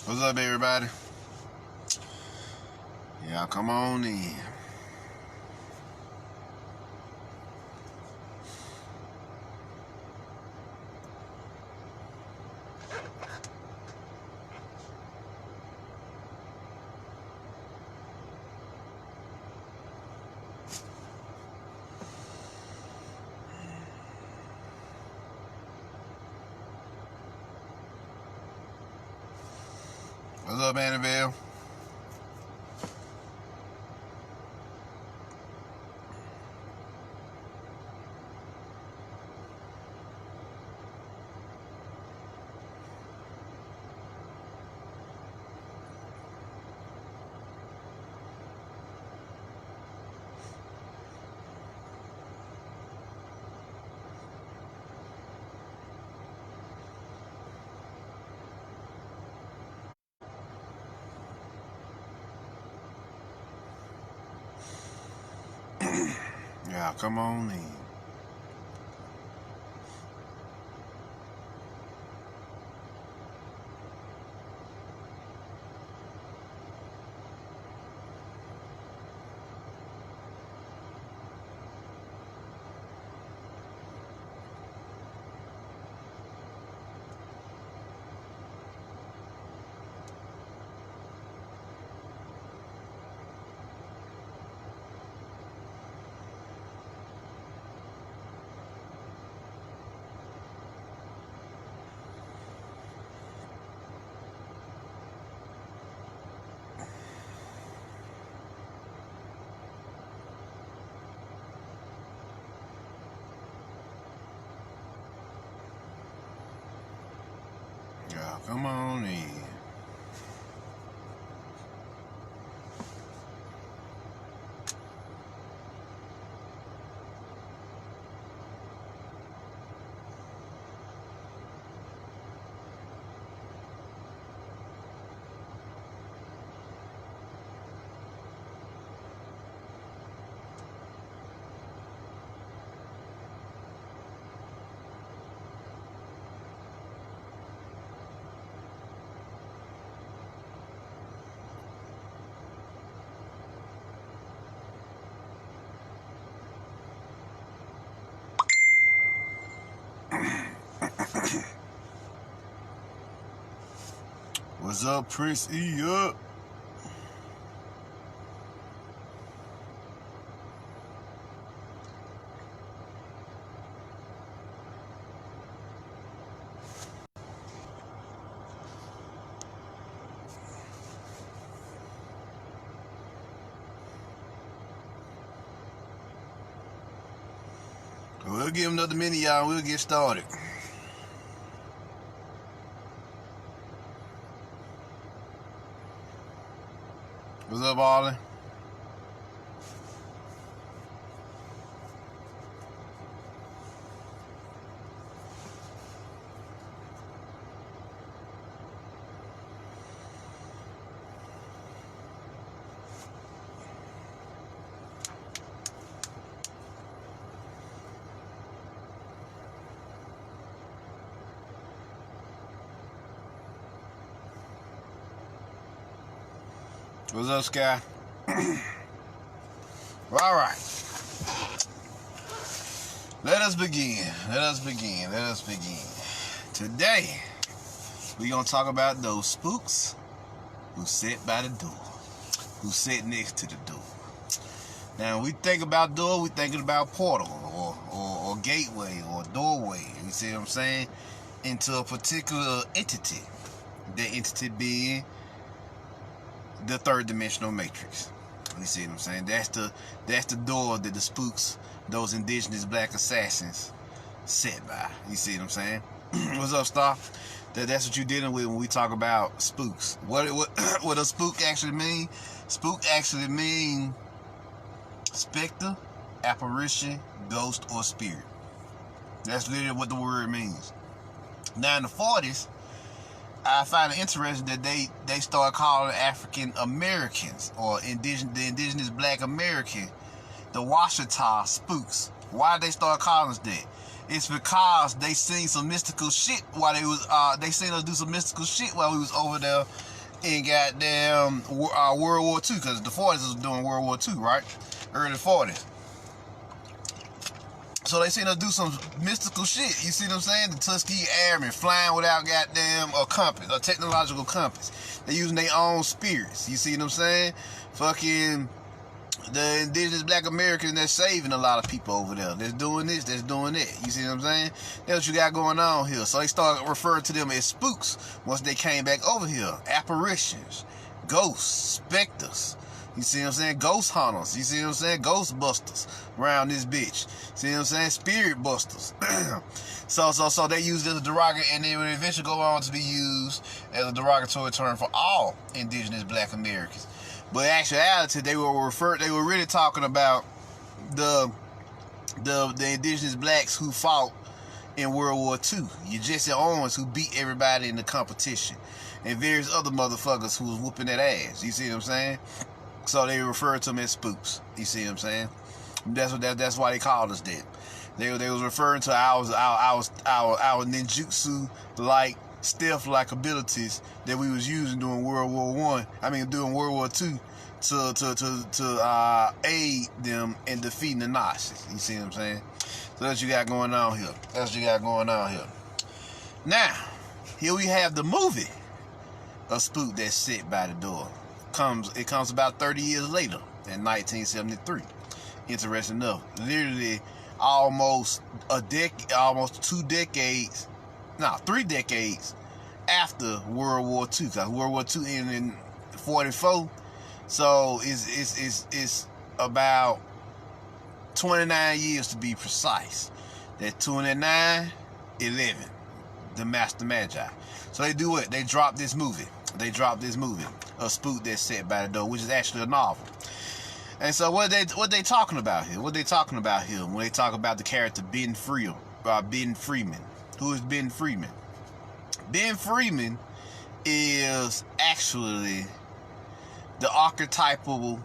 What's up, everybody? Y'all come on in. What's up, Annabelle? Y'all come on in. Y'all come on in. What's up, Prince E up? We'll give him another minute, y'all. We'll get started. What's up, Arlen? What's up, Sky? All right. Let us begin. Today, we're going to talk about those spooks who sit by the door, who sit next to the door. Now, when we think about door, we're thinking about portal or gateway or doorway. You see what I'm saying? Into a particular entity. The entity being the third dimensional matrix. You see what I'm saying? That's the door that the spooks, those indigenous black assassins, sit by. You see what I'm saying? What's up, Star? That's what you're dealing with when we talk about spooks. What does spook actually mean? Spook actually mean specter, apparition, ghost, or spirit. That's literally what the word means. Now in the 40s, I find it interesting that they started calling African Americans or the indigenous black American, the Washita spooks. Why did they start calling us that? It's because they seen some mystical shit while they seen us do some mystical shit while we was over there in goddamn World War II, because the 40s was doing World War II, right? Early 40s. So they seen us do some mystical shit. You see what I'm saying? The Tuskegee Airmen flying without goddamn a compass, a technological compass. They using their own spirits. You see what I'm saying? Fucking the indigenous black Americans that's saving a lot of people over there. That's doing this, that's doing that. You see what I'm saying? That's what you got going on here. So they started referring to them as spooks once they came back over here. Apparitions, ghosts, specters. You see what I'm saying? Ghost hunters. You see what I'm saying? Ghost busters around this bitch. See what I'm saying? Spirit busters. So they used it as a derogatory, and it would eventually go on to be used as a derogatory term for all indigenous black Americans. But in actuality, they were really talking about the indigenous blacks who fought in World War II. Your Jesse Owens, who beat everybody in the competition, and various other motherfuckers who was whooping that ass. You see what I'm saying? So they referred to them as spooks. You see what I'm saying? That's why they called us that. They was referring to our ninjutsu like stealth-like abilities that we was using during World War during World War II to aid them in defeating the Nazis. You see what I'm saying? So that's what you got going on here. Now, here we have the movie, A Spook That Sat by the Door. It comes about 30 years later in 1973. Interesting enough, literally almost 3 decades after World War II. Because World War II ended in 44, so it's about 29 years to be precise. That 29, 11, the Master Magi. So they do what? They drop this movie. A Spook That Sat by the Door, which is actually a novel. And so what they talking about here? When they talk about the character Ben Freeman. Who is Ben Freeman? Ben Freeman is actually the archetypal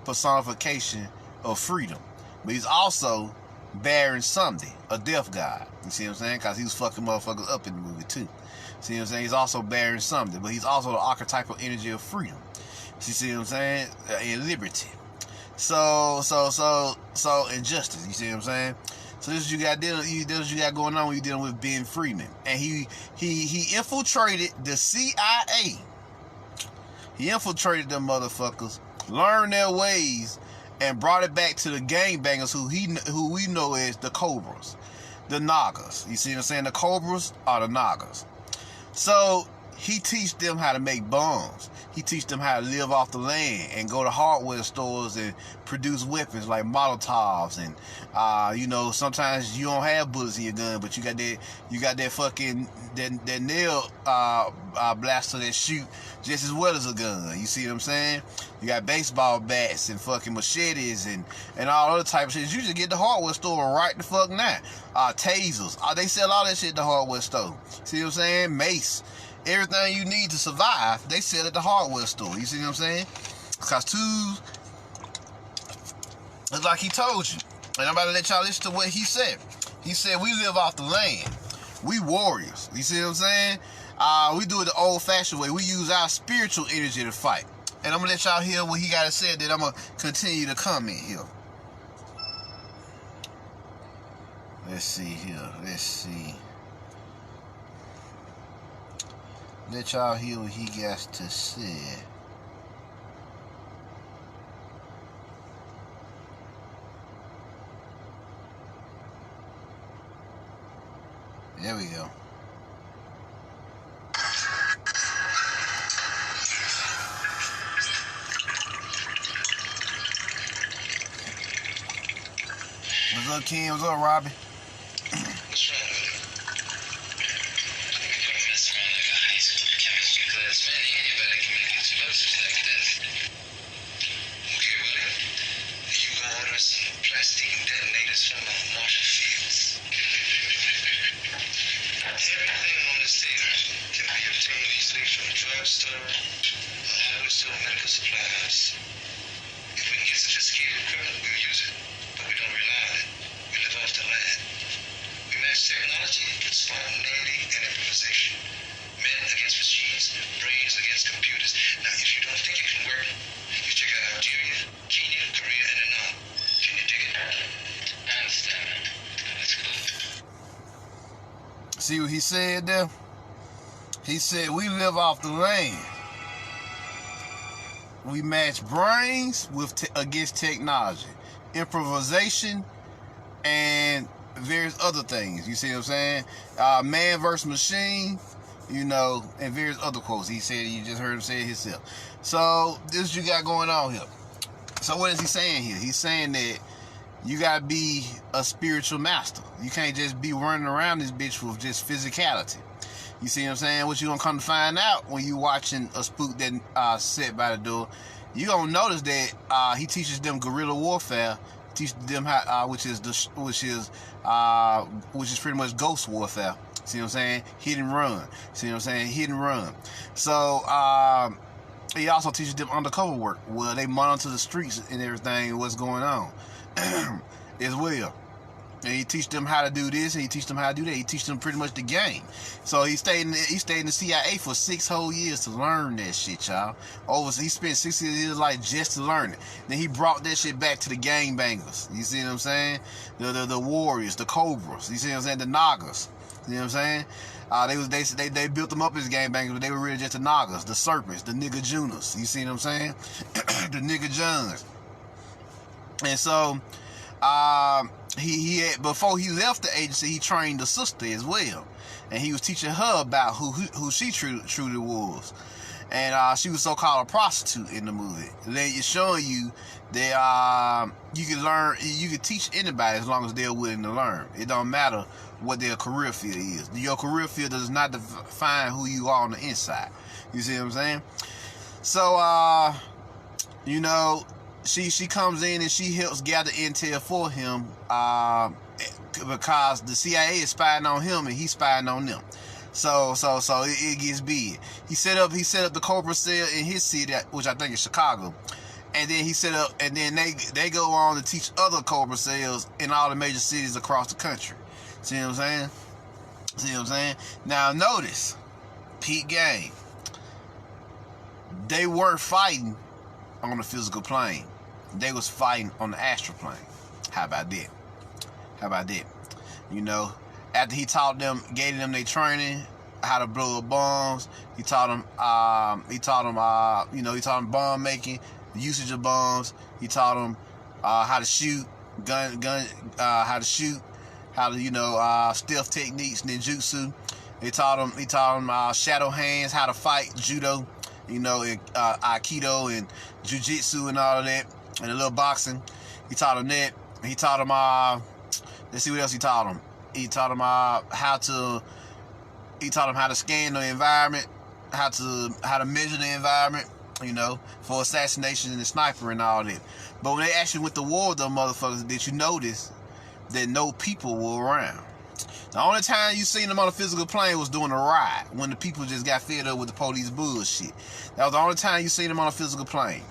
personification of freedom. But he's also Baron Sunday, a death god. You see what I'm saying? Because he was fucking motherfuckers up in the movie too. See what I'm saying? He's also Baron Sunday, but he's also the archetypal energy of freedom. You see what I'm saying? And liberty. So injustice. You see what I'm saying? So this is what you got going on when you're dealing with Ben Freeman. And he infiltrated the CIA. He infiltrated them motherfuckers, learned their ways, and brought it back to the gangbangers who we know as the Cobras, the Nagas. You see what I'm saying? The Cobras are the Nagas. So he teach them how to make bombs. He teach them how to live off the land and go to hardware stores and produce weapons like Molotovs and sometimes you don't have bullets in your gun, but you got that fucking that nail blaster that shoot just as well as a gun. You see what I'm saying? You got baseball bats and fucking machetes and all other type of shit. You just get the hardware store right the fuck now. Tasers. They sell all that shit at the hardware store. See what I'm saying? Mace. Everything you need to survive, they sell at the hardware store. You see what I'm saying? Because tools, it's like he told you. And I'm about to let y'all listen to what he said. He said, we live off the land. We warriors. You see what I'm saying? We do it the old-fashioned way. We use our spiritual energy to fight. And I'm going to let y'all hear what he got to say, that I'm going to continue to comment here. Let's see here. Let y'all hear what he got to say. There we go. What's up, Ken? What's up, Robbie? Technology, spontaneity, and improvisation. Men against See what he said there? He said, we live off the land. We match brains against technology, improvisation, and various other things. You see what I'm saying? Man versus machine, you know, and various other quotes. He said, you just heard him say it himself. So this is what you got going on here. So what is he saying here? He's saying that you gotta be a spiritual master. You can't just be running around this bitch with just physicality. You see what I'm saying? What you gonna come to find out when you watching a spook that set by the door, you gonna notice that he teaches them guerrilla warfare, teaches them how, which is pretty much ghost warfare. See what I'm saying? Hit and run. See what I'm saying? Hit and run. So he also teaches them undercover work, where they monitor the streets and everything, what's going on as well. And he teach them how to do this, and he teach them how to do that. He teach them pretty much the game. So he stayed in the CIA for 6 whole years to learn that shit, y'all. He spent 6 years of his life just to learn it. Then he brought that shit back to the gangbangers. You see what I'm saying? The warriors, the cobras. You see what I'm saying? The nagas. You know what I'm saying? They built them up as gangbangers, but they were really just the nagas, the serpents, the mcjnetworks. You see what I'm saying? The mcjnetworks. And so he had, before he left the agency, he trained the sister as well, and he was teaching her about who she truly was. And she was so-called a prostitute in the movie. Then it's showing you that you can teach anybody as long as they're willing to learn. It don't matter what their career field is. Your career field does not define who you are on the inside. You see what I'm saying? So you know, she comes in and she helps gather intel for him because the CIA is spying on him and he's spying on them. So it gets big. He set up the Cobra cell in his city, which I think is Chicago, and then they go on to teach other Cobra cells in all the major cities across the country. See what I'm saying? See what I'm saying? Now notice, peak game. They weren't fighting on the physical plane. They was fighting on the astral plane. How about that? How about that? You know, after he taught them, gave them their training, how to blow up bombs. He taught them bomb making, the usage of bombs. He taught them how to shoot, how to shoot, how to stealth techniques, ninjutsu. He taught them shadow hands, how to fight, judo, and aikido and jiu-jitsu and all of that, and a little boxing. He taught them that. He taught them let's see what else he taught them. He taught them how to scan the environment, how to measure the environment, for assassination and the sniper and all that. But when they actually went to war with them motherfuckers, did you notice that no people were around? The only time you seen them on a physical plane was during a ride, when the people just got fed up with the police bullshit. That was the only time you seen them on a physical plane.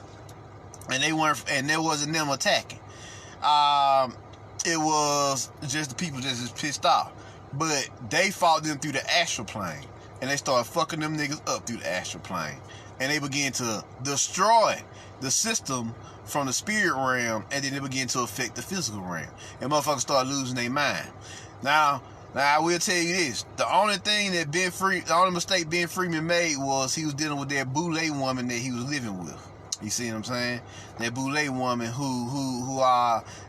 And there wasn't them attacking. It was just the people just pissed off. But they fought them through the astral plane. And they started fucking them niggas up through the astral plane. And they began to destroy the system from the spirit realm. And then they began to affect the physical realm. And motherfuckers started losing their mind. Now I will tell you this. The only mistake Ben Freeman made was he was dealing with that boule woman that he was living with. You see what I'm saying? That boule woman who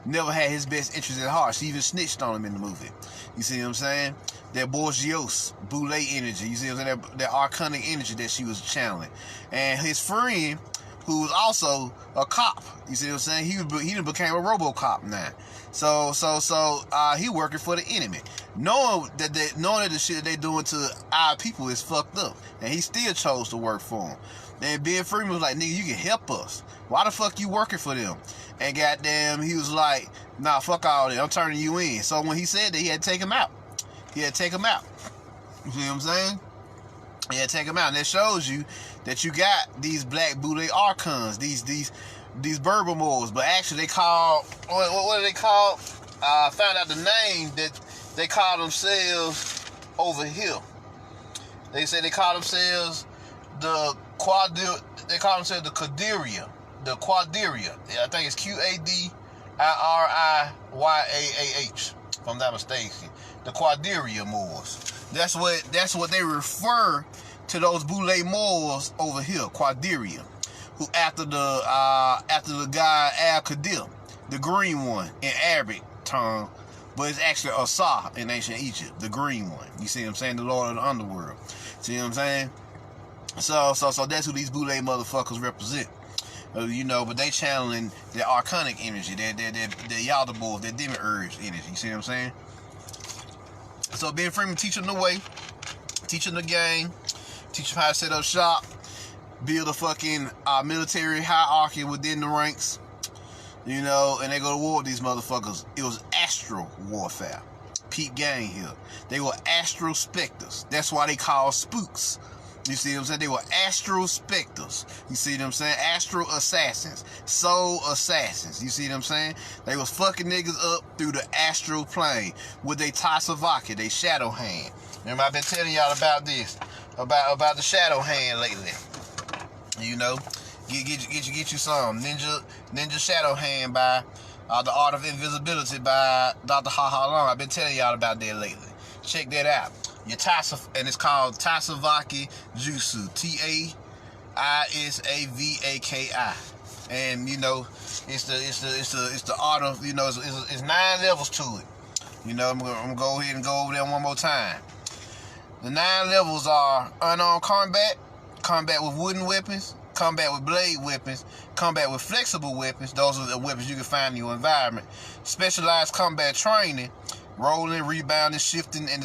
never had his best interest at heart. She even snitched on him in the movie. You see what I'm saying? That bourgeois boule energy. You see what I'm saying? That arcanic energy that she was channeling. And his friend, who was also a cop. You see what I'm saying? He became a RoboCop now. So he working for the enemy, knowing that the shit that they doing to our people is fucked up, and he still chose to work for them. Then Ben Freeman was like, nigga, you can help us. Why the fuck you working for them? And goddamn, he was like, nah, fuck all that. I'm turning you in. So when he said that, he had to take him out. You see what I'm saying? He had to take him out. And that shows you that you got these black boule archons, these Berber Moors, but actually they call, what are they called? I found out the name that they call themselves over here. They say they call themselves the Qadiria. The Qadiria. I think it's Qadiriyaah, if I'm not mistaken. The Qadiria Moors. That's what they refer to those Boule Moors over here, Quadiria, who after the guy Al Qadir, the green one in Arabic tongue, but it's actually Asa in ancient Egypt, the green one. You see what I'm saying? The Lord of the Underworld. See what I'm saying? So that's who these Boule motherfuckers represent. You know, but they channeling their archonic energy, their Yaldabaoth, their demiurge energy. You see what I'm saying? So Ben Freeman teaching the way, teaching the game, teaching how to set up shop, build a fucking military hierarchy within the ranks. You know, and they go to war with these motherfuckers. It was astral warfare. Peep gang here. They were astral specters. That's why they call spooks. You see what I'm saying? They were astral specters. You see what I'm saying? Astral assassins. Soul assassins. You see what I'm saying? They was fucking niggas up through the astral plane with their Tasavaki, their shadow hand. Remember, I've been telling y'all about this. About the shadow hand lately. You know? Get you some. Ninja Shadow Hand by The Art of Invisibility by Dr. Ha Ha Long. I've been telling y'all about that lately. Check that out. Your and it's called Tasavaki Jutsu, Taisavaki, and you know it's the art of, you know, it's 9 levels to it. You know, I'm gonna go ahead and go over there one more time. The 9 levels are unarmed combat, combat with wooden weapons, combat with blade weapons, combat with flexible weapons. Those are the weapons you can find in your environment. Specialized combat training. Rolling, rebounding, shifting, and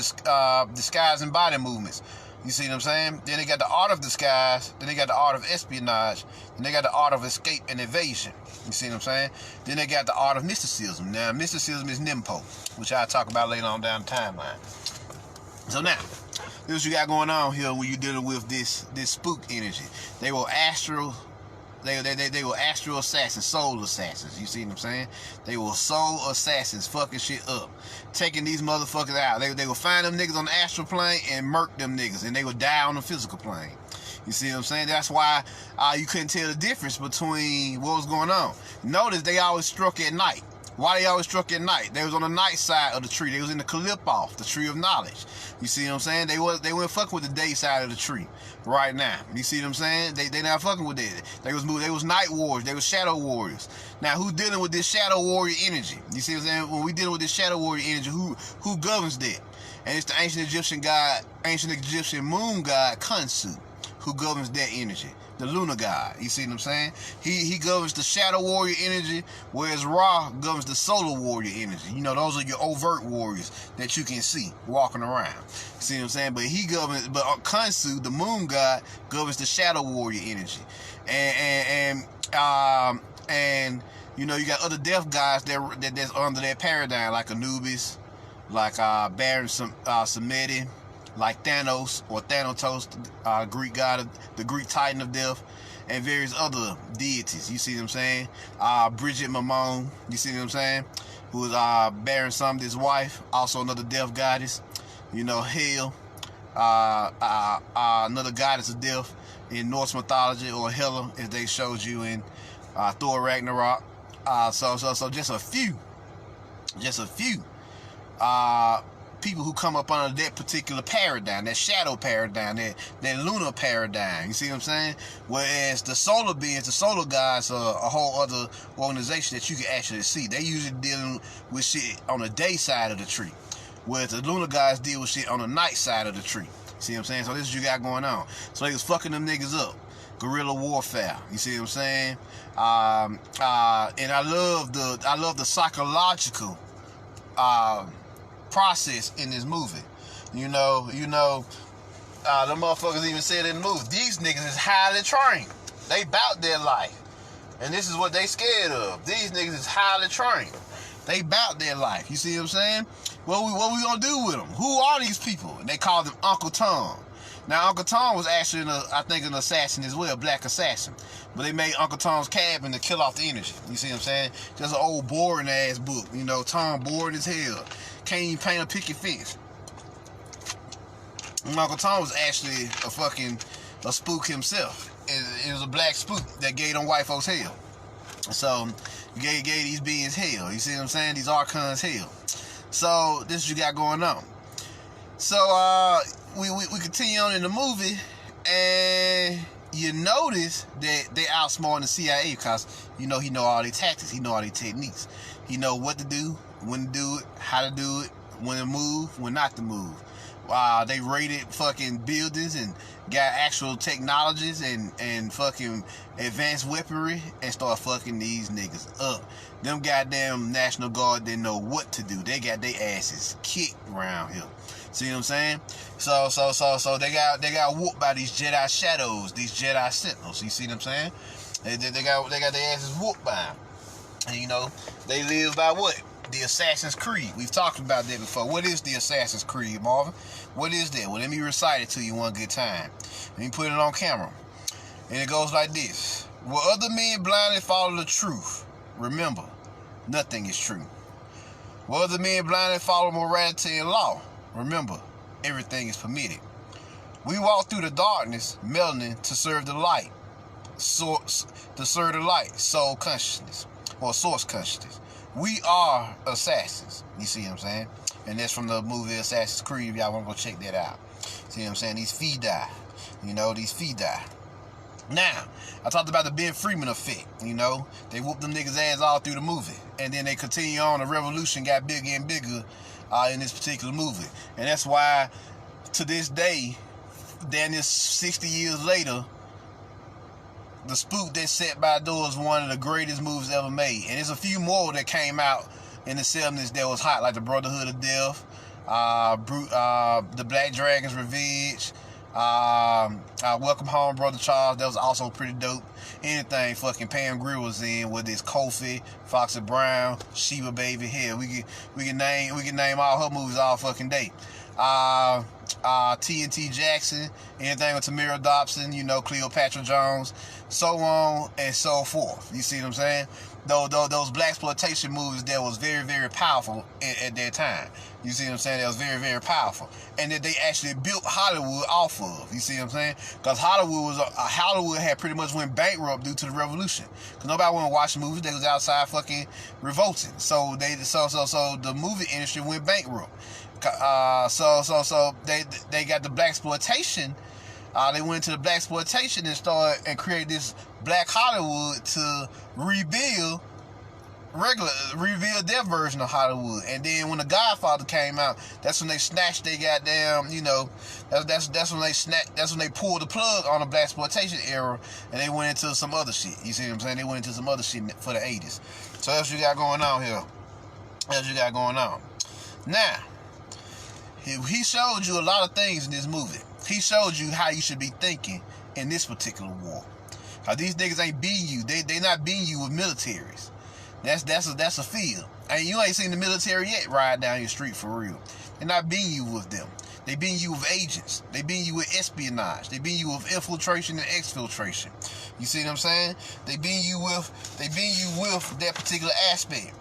disguising body movements. You see what I'm saying? Then they got the art of disguise. Then they got the art of espionage. Then they got the art of escape and evasion. You see what I'm saying? Then they got the art of mysticism. Now, mysticism is Nimpo, which I'll talk about later on down the timeline. So now, this is what you got going on here when you're dealing with this spook energy. They were astral. They were astral assassins, soul assassins. You see what I'm saying? They were soul assassins, fucking shit up, taking these motherfuckers out. They would find them niggas on the astral plane and murk them niggas, and they would die on the physical plane. You see what I'm saying? That's why you couldn't tell the difference between what was going on. Notice they always struck at night. Why they always struck at night? They was on the night side of the tree. They was in the Kalipoff, the tree of knowledge. You see what I'm saying? They weren't fucking with the day side of the tree right now. You see what I'm saying? They not fucking with that. They was night warriors. They was shadow warriors. Now, who's dealing with this shadow warrior energy? You see what I'm saying? When we dealing with this shadow warrior energy, who governs that? And it's the ancient Egyptian moon god Khonsu, who governs that energy. The lunar god. You see what I'm saying? He governs the shadow warrior energy, whereas Ra governs the solar warrior energy. You know, those are your overt warriors that you can see walking around. You see what I'm saying? But Khonsu, the moon god, governs the shadow warrior energy. And you know, you got other death gods that's under that paradigm, like Anubis, like Baron Samedi, like Thanos or Thanatos, Greek god, the Greek titan of death, and various other deities. You see what I'm saying? Bridget Mammon, you see what I'm saying? Who is Baron Samedi's wife, also another death goddess. You know, Hel, another goddess of death in Norse mythology, or Hela, as they showed you in Thor Ragnarok. So just a few people who come up under that particular paradigm, that shadow paradigm, that lunar paradigm. You see what I'm saying? Whereas the solar beings, the solar gods, are a whole other organization that you can actually see. They usually dealing with shit on the day side of the tree, whereas the lunar gods deal with shit on the night side of the tree. See what I'm saying? So this is what you got going on. So they was fucking them niggas up. Guerrilla warfare. You see what I'm saying? And I love the psychological process in this movie. You know, the motherfuckers even said in the movie, these niggas is highly trained. They bout their life. And this is what they scared of. These niggas is highly trained. They bout their life. You see what I'm saying? What we gonna do with them? Who are these people? And they call them Uncle Tom. Now, Uncle Tom was actually, I think, an assassin as well, black assassin. But they made Uncle Tom's cabin to kill off the energy. You see what I'm saying? Just an old boring-ass book. You know, Tom bored as hell. Can't even paint a picket fence. And Uncle Tom was actually a spook himself. It was a black spook that gave them white folks hell. So, gave these beings hell. You see what I'm saying? These archons hell. So, this is what you got going on. So we continue on in the movie, and you notice that they outsmarting the CIA because he know all their tactics, he know all their techniques, he know what to do, when to do it, how to do it, when to move, when not to move. They raided fucking buildings and got actual technologies and fucking advanced weaponry and start fucking these niggas up. Them goddamn National Guard didn't know what to do. They got their asses kicked around here. See what I'm saying? So they got whooped by these Jedi shadows, these Jedi sentinels. You see what I'm saying? They got their asses whooped by them. And you know, they live by what? The Assassin's Creed. We've talked about that before. What is the Assassin's Creed, Marvin? What is that? Well, let me recite it to you one good time. Let me put it on camera. And it goes like this. Will other men blindly follow the truth? Remember, nothing is true. Will other men blindly follow morality and law? Remember, everything is permitted. We walk through the darkness, melanin to serve the light. Soul consciousness, or source consciousness. We are assassins. You see what I'm saying? And that's from the movie Assassin's Creed. If y'all want to go check that out. See what I'm saying? These Fidai. You know, these Fidai. Now, I talked about the Ben Freeman effect. You know, they whooped them niggas' ass all through the movie. And then they continue on. The revolution got bigger and bigger in this particular movie. And that's why, to this day, then this 60 years later, the Spook that set by door is one of the greatest movies ever made. And there's a few more that came out in the 70s that was hot, like the Brotherhood of Death, the Black Dragon's Revenge, Welcome Home, Brother Charles. That was also pretty dope. Anything fucking Pam Grier was in, whether it's Kofi, Foxy Brown, Sheba Baby. Hell, we can name all her movies all fucking day. TNT Jackson, anything with Tamara Dobson, you know, Cleopatra Jones, so on and so forth. You see what I'm saying? Those blaxploitation movies that was very, very powerful at that time. You see what I'm saying? That was very, very powerful, and that they actually built Hollywood off of. You see what I'm saying? Because Hollywood had pretty much went bankrupt due to the revolution. Because nobody wanted to watch movies. They was outside fucking revolting. So the movie industry went bankrupt. So they got the blaxploitation. They went into the blaxploitation and created this Black Hollywood to rebuild their version of Hollywood. And then when The Godfather came out, that's when they snatched they goddamn, you know, that's when they pulled the plug on the blaxploitation era, and they went into some other shit. You see what I'm saying? They went into some other shit for the 80s. So that's what you got going on here. That's what you got going on. Now, he showed you a lot of things in this movie. He showed you how you should be thinking in this particular war. How these niggas ain't beating you. They not beating you with militaries. That's a field. And you ain't seen the military yet ride down your street for real. They're not beating you with them. They beating you with agents. They beating you with espionage. They beating you with infiltration and exfiltration. You see what I'm saying? They beating you with that particular aspect.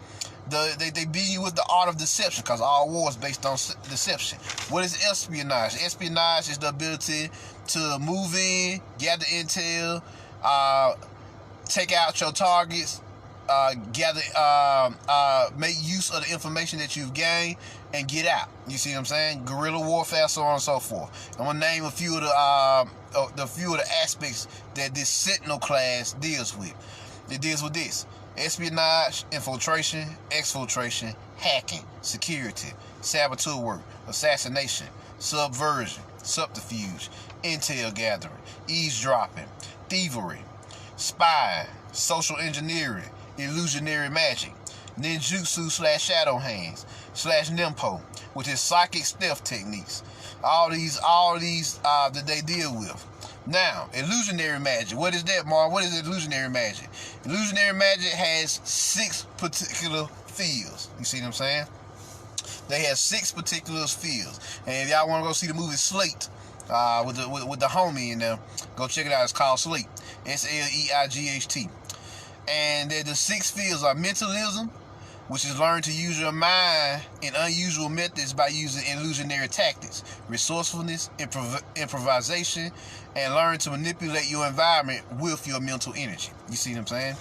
They beat you with the art of deception, because all war is based on deception. What is espionage? Espionage is the ability to move in, gather intel, take out your targets, make use of the information that you've gained, and get out. You see what I'm saying? Guerrilla warfare, so on and so forth. I'm gonna name a few of the aspects that this Sentinel class deals with. It deals with this: espionage, infiltration, exfiltration, hacking, security, saboteur work, assassination, subversion, subterfuge, intel gathering, eavesdropping, thievery, spying, social engineering, illusionary magic, ninjutsu / shadow hands / nimpo, which is psychic stealth techniques. All these that they deal with. Now, illusionary magic. What is that, Mark? What is illusionary magic? Illusionary magic has 6 particular fields. You see what I'm saying? They have 6 particular fields. And if y'all want to go see the movie Slate, with the homie in there, go check it out. It's called Slate. SLEIGHT. And the 6 fields are mentalism, which is learn to use your mind in unusual methods by using illusionary tactics, resourcefulness, improvisation, and learn to manipulate your environment with your mental energy. You see what I'm saying?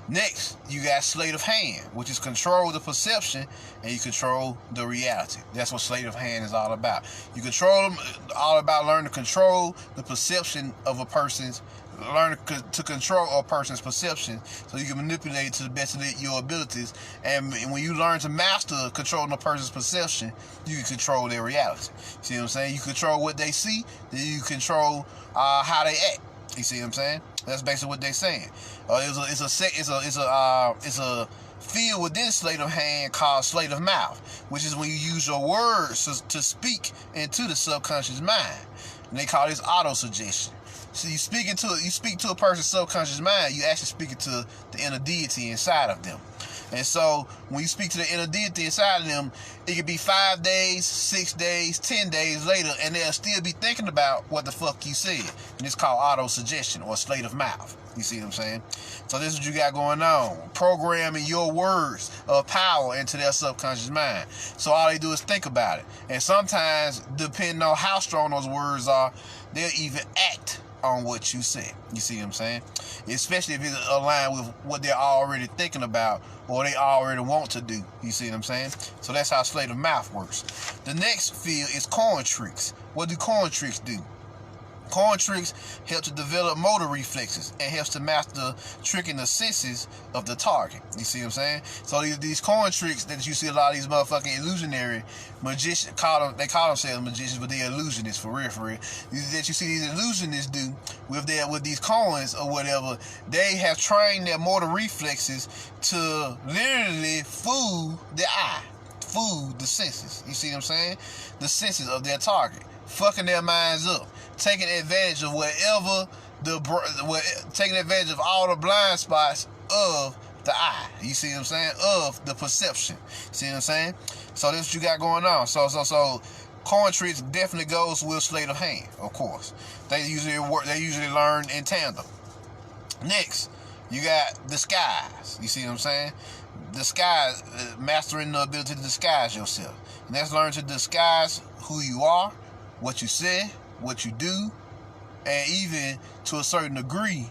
Next, you got sleight of hand, which is control the perception and you control the reality. That's what sleight of hand is all about. You control them, all about learning to control the perception of a person's, learn to control a person's perception so you can manipulate it to the best of your abilities. And when you learn to master controlling a person's perception, you can control their reality. See what I'm saying? You control what they see, then you control how they act. You see what I'm saying? That's basically what they're saying. It's a field within sleight of hand called sleight of mouth, which is when you use your words to speak into the subconscious mind. And they call this auto-suggestion. So you speak to a person's subconscious mind, you actually speak to the inner deity inside of them. And so when you speak to the inner deity inside of them, it could be 5 days, 6 days, 10 days later, and they'll still be thinking about what the fuck you said. And it's called auto-suggestion or sleight of mouth. You see what I'm saying? So this is what you got going on. Programming your words of power into their subconscious mind. So all they do is think about it. And sometimes, depending on how strong those words are, they'll even act on what you said. You see what I'm saying? Especially if it's aligned with what they're already thinking about or they already want to do. You see what I'm saying? So that's how sleight of mouth works. The next field is coin tricks. What do coin tricks do? Coin tricks help to develop motor reflexes and helps to master tricking the senses of the target. You see what I'm saying? So these coin tricks that you see a lot of these motherfucking illusionary magicians, they call themselves magicians, but they're illusionists for real. That you see these illusionists do with these coins or whatever, they have trained their motor reflexes to literally fool the eye, fool the senses. You see what I'm saying? The senses of their target, fucking their minds up, taking advantage of taking advantage of all the blind spots of the eye. You see what I'm saying? Of the perception. See what I'm saying? So that's what you got going on. So coin tricks definitely goes with sleight of hand, of course. They usually learn in tandem. Next, you got disguise. You see what I'm saying? Disguise, mastering the ability to disguise yourself. And that's learning to disguise who you are, what you say, what you do, and even to a certain degree,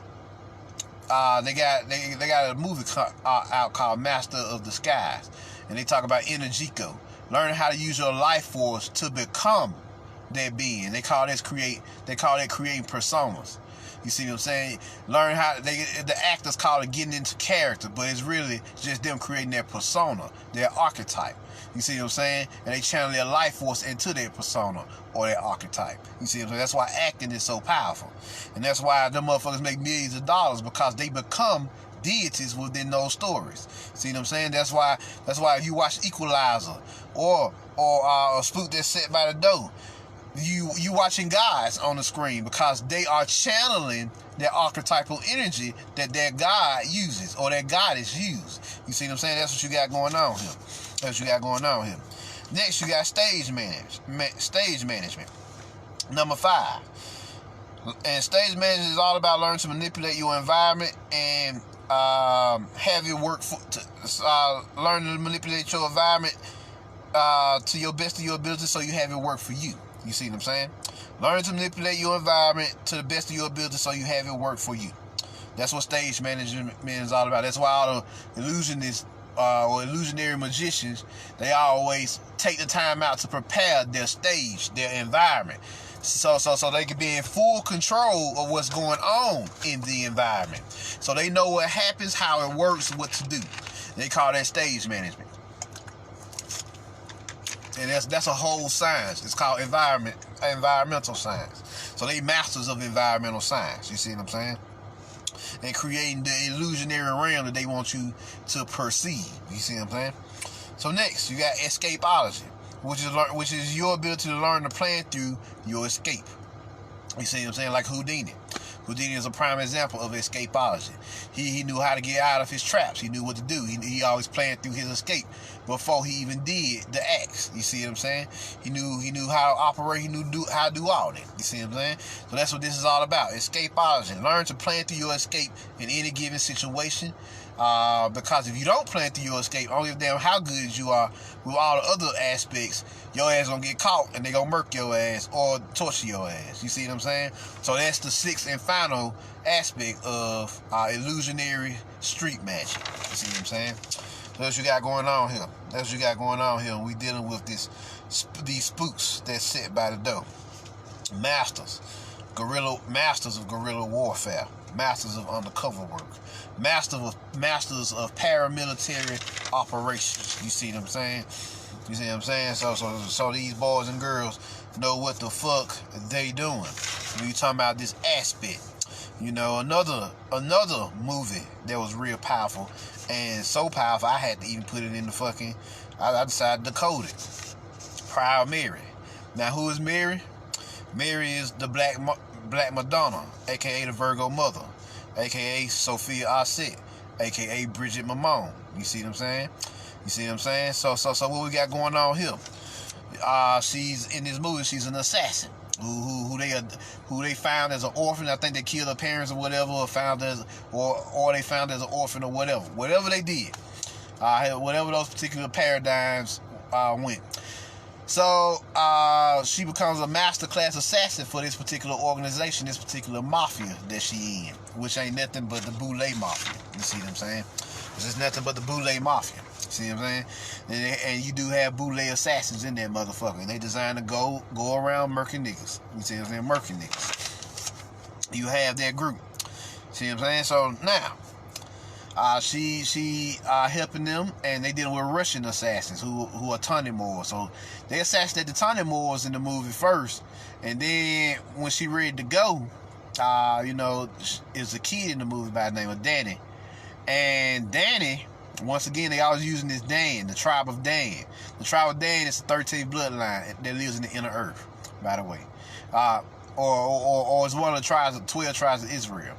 they got a movie out called Master of Disguise, and they talk about Indigenous, learning how to use your life force to become that being. They call that creating personas. You see what I'm saying? Learn how the actors call it getting into character, but it's really just them creating their persona, their archetype. You see what I'm saying? And they channel their life force into their persona or their archetype. You see what I'm saying? That's why acting is so powerful. And that's why them motherfuckers make millions of dollars, because they become deities within those stories. See what I'm saying? That's why if you watch Equalizer or a Spook that's set by the door, you watching gods on the screen, because they are channeling their archetypal energy that their god uses or their goddess used. You see what I'm saying? That's what you got going on here. That's what you got going on here. Next, you got stage management. Number 5. And stage management is all about learning to manipulate your environment and have your work learn to manipulate your environment to your best of your ability, so you have it work for you. You see what I'm saying? Learn to manipulate your environment to the best of your ability so you have it work for you. That's what stage management is all about. That's why all the illusionists or illusionary magicians, they always take the time out to prepare their stage, their environment, so they can be in full control of what's going on in the environment. So they know what happens, how it works, what to do. They call that stage management. And that's a whole science. It's called environmental science. So they masters of environmental science. You see what I'm saying? And creating the illusionary realm that they want you to perceive. You see what I'm saying? So next, you got escapology, which is your ability to learn to plan through your escape. You see what I'm saying? Like Houdini. Houdini is a prime example of escapology. He knew how to get out of his traps. He knew what to do. He always planned through his escape before he even did the acts. You see what I'm saying? He knew how to operate. He knew how to do all that. You see what I'm saying? So that's what this is all about. Escapology. Learn to plan through your escape in any given situation. Because if you don't plan through your escape, I don't give a damn how good you are with all the other aspects, your ass gonna get caught and they gonna murk your ass or torture your ass. You see what I'm saying? So that's the sixth and final aspect of illusionary street magic. You see what I'm saying? That's what you got going on here. That's what you got going on here. We dealing with these spooks that sit by the door. Masters of guerrilla warfare. Masters of undercover work. Masters of paramilitary operations. You see what I'm saying? You see what I'm saying? So these boys and girls know what the fuck they doing. When you talking about this aspect. You know, another movie that was real powerful, and so powerful I had to even put it in the fucking, I decided to code it. Proud Mary. Now who is Mary? Mary is the Black Madonna, aka the Virgo Mother, aka Sophia Osset, aka Bridget Mamone. You see what I'm saying? You see what I'm saying? So what we got going on here? She's in this movie. She's an assassin who they found as an orphan. I think they killed her parents or whatever, or they found as an orphan or whatever. Whatever they did, whatever those particular paradigms went. So she becomes a masterclass assassin for this particular organization, this particular mafia that she in, which ain't nothing but the Boule Mafia. You see what I'm saying? This is nothing but the Boule Mafia. See what I'm saying? And you do have Boule assassins in there, motherfucker. And they designed to go around murking niggas. You see what I'm saying? Murking niggas. You have that group. See what I'm saying? So now, she helping them, and they dealing with Russian assassins who are Tony Moore. So they assassinated the Tony Moores in the movie first, and then when she ready to go, is a kid in the movie by the name of Danny, and Danny. Once again, they always using this Dan, the tribe of Dan. The tribe of Dan is the 13th bloodline that lives in the inner earth, by the way. Or it's one of the 12 tribes of Israel.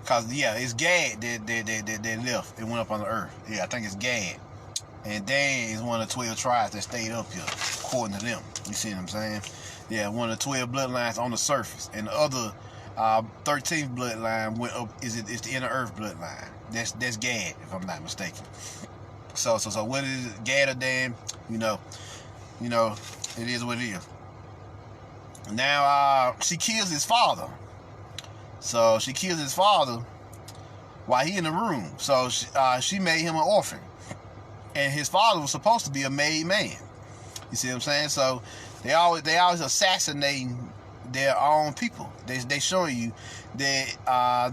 Because, it's Gad that left and went up on the earth. Yeah, I think it's Gad. And Dan is one of the 12 tribes that stayed up here, according to them. You see what I'm saying? Yeah, one of the 12 bloodlines on the surface. And the other 13th bloodline went up, is the inner earth bloodline. That's Gad, if I'm not mistaken. So what is it, Gad or Dan? It is what it is. Now she kills his father. So she kills his father while he in the room. So she made him an orphan, and his father was supposed to be a made man. You see what I'm saying? So they always assassinating their own people. They showing you that how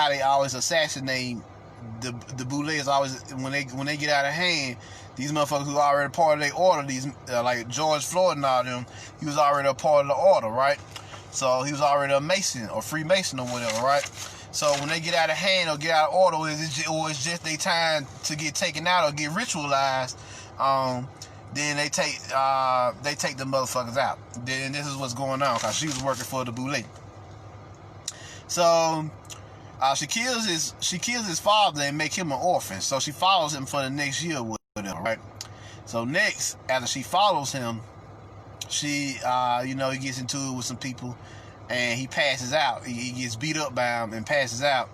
they always assassinate the Boulets. Always when they get out of hand, these motherfuckers who are already part of their order, these like George Floyd and all them, he was already a part of the order, right? So he was already a Mason or Freemason or whatever, right? So when they get out of hand or get out of order, or it's just their time to get taken out or get ritualized, then they take the motherfuckers out. Then this is what's going on, because she was working for the Boule. So she kills his father and make him an orphan. So she follows him for the next year or whatever, right? So next, after she follows him, she he gets into it with some people and he passes out. He gets beat up by him and passes out.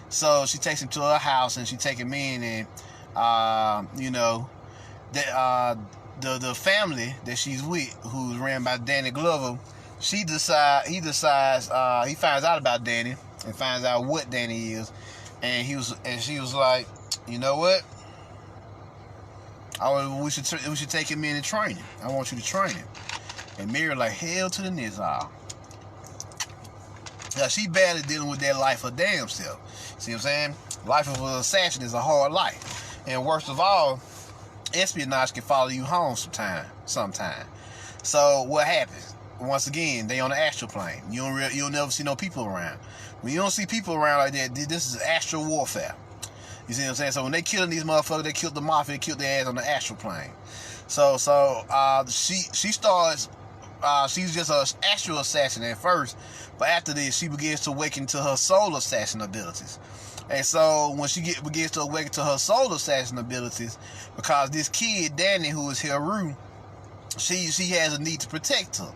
So she takes him to her house and she take him in, and the family that she's with, who's ran by Danny Glover, he finds out about Danny and finds out what Danny is, and she was like, you know what? We should take him in and train him. I want you to train him. And Mary like, hell to the nizar. Now she badly dealing with that life of damn self. See what I'm saying? Life of an assassin is a hard life. And worst of all, espionage can follow you home sometime. So what happens? Once again, they on the astral plane. You'll never see no people around. When you don't see people around like that, this is astral warfare. You see what I'm saying? So when they killing these motherfuckers, they killed the mafia, they killed their ass on the astral plane. So she starts. She's just an astral assassin at first, but after this, she begins to awaken to her soul assassin abilities. And so when she begins to awaken to her soul assassin abilities, because this kid Danny, who is Heru, she has a need to protect him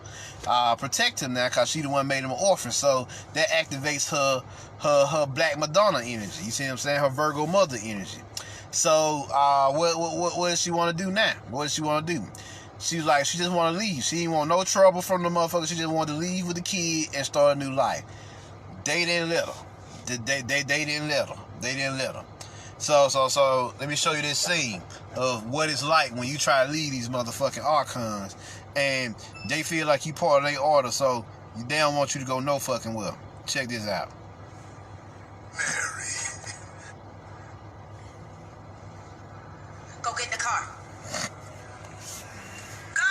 now, because she the one made him an orphan. So that activates her Black Madonna energy. You see what I'm saying? Her Virgo mother energy. So what does she want to do now? What does she want to do? She's like, she just want to leave. She didn't want no trouble from the motherfucker. She just wanted to leave with the kid and start a new life. They didn't let her. They didn't let her. They didn't let her. So let me show you this scene of what it's like when you try to lead these motherfucking archons and they feel like you part of their order, so they don't want you to go no fucking well. Check this out. Mary. Go get in the car. Go!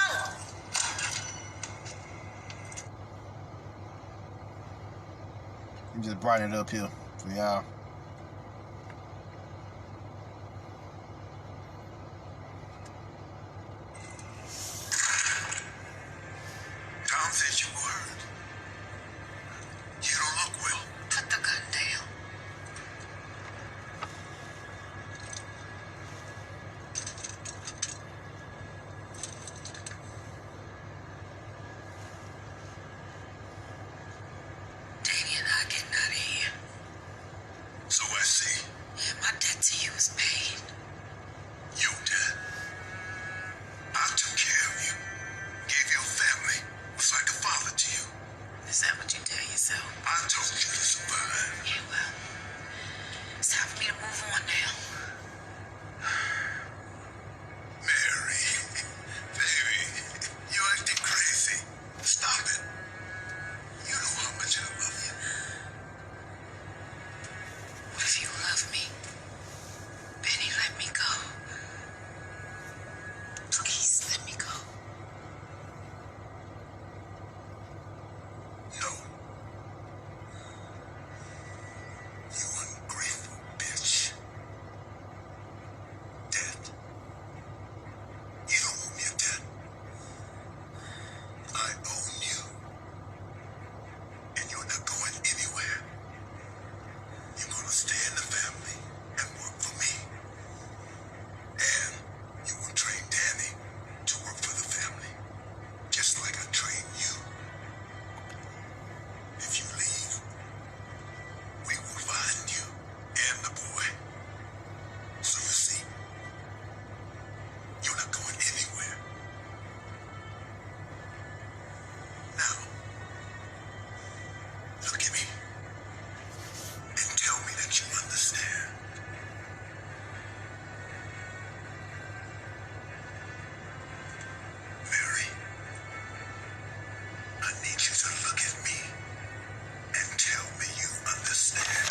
I'm just brighten it up here for y'all. Tom says you were hurt. You don't look well. Put the gun down. Danny and I getting out of here. So I see. Yeah, my debt to you is paid. You did. I took care of you. Gave you a family. Was like a father to you. Is that what you tell yourself? I told you to survive. Yeah, well, it's time for me to move on now. Mary, baby, you acting crazy. Stop it. You know how much I love you. What if you love me? Benny, let me go. Please let me go. No. You ungrateful bitch. Dead. You don't owe me a debt. I own you. And you're not going anywhere. You're gonna stay in the family and work for me. And you will train Danny to work for the family. Just like I trained you. If you leave, we will find you and the boy. So you see, you're not going anywhere. Now, look at me and tell me that you understand. Mary, I need you to look at me and tell me you understand.